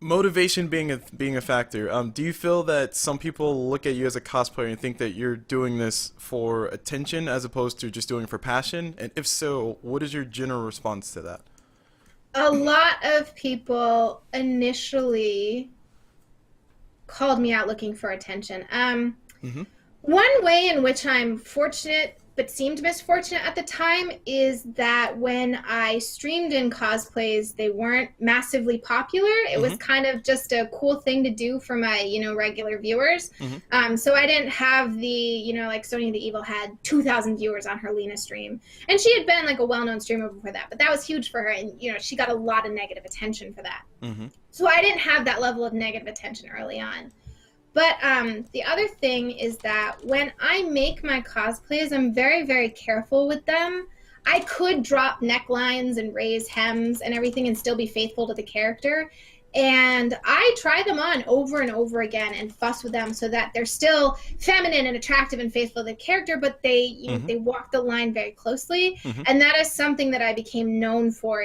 Motivation being a factor. Do you feel that some people look at you as a cosplayer and think that you're doing this for attention as opposed to just doing it for passion? And if so, what is your general response to that? A lot of people initially called me out looking for attention. Hmm. One way in which I'm fortunate but seemed misfortunate at the time is that when I streamed in cosplays, they weren't massively popular. It was Hmm. kind of just a cool thing to do for my, regular viewers. Hmm. So I didn't have like Sonya the Evil had 2,000 viewers on her Lena stream. And she had been like a well-known streamer before that, but that was huge for her. And, she got a lot of negative attention for that. Hmm. So I didn't have that level of negative attention early on. But the other thing is that when I make my cosplays, I'm very, very careful with them. I could drop necklines and raise hems and everything and still be faithful to the character. And I try them on over and over again and fuss with them so that they're still feminine and attractive and faithful to the character, but Hmm. they walk the line very closely. Hmm. And that is something that I became known for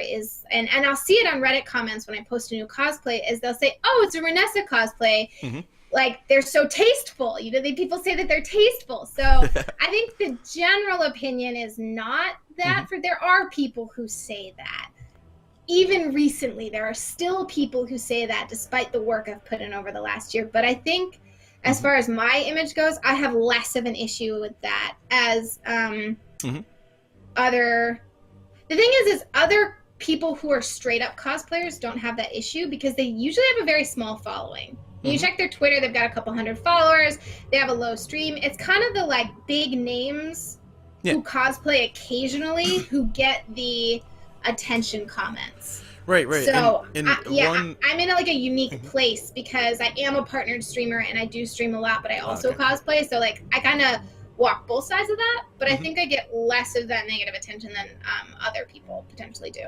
and I'll see it on Reddit comments when I post a new cosplay is they'll say, oh, it's a Reinessa cosplay. Hmm. Like they're so tasteful, people say that they're tasteful. So I think the general opinion is not that. Hmm. For there are people who say that. Even recently there are still people who say that despite the work I've put in over the last year. But I think as Hmm. far as my image goes, I have less of an issue with that as Hmm. other the thing is other people who are straight up cosplayers don't have that issue because they usually have a very small following. You Hmm. check their Twitter, they've got a couple hundred followers, they have a low stream. It's kind of the like big names Yeah. who cosplay occasionally who get the attention comments. Right. Right. So And one. I'm in like a unique Mhm. place because I am a partnered streamer and I do stream a lot, but I also Okay. cosplay. So like I kind of walk both sides of that, but I Hmm. think I get less of that negative attention than other people potentially do.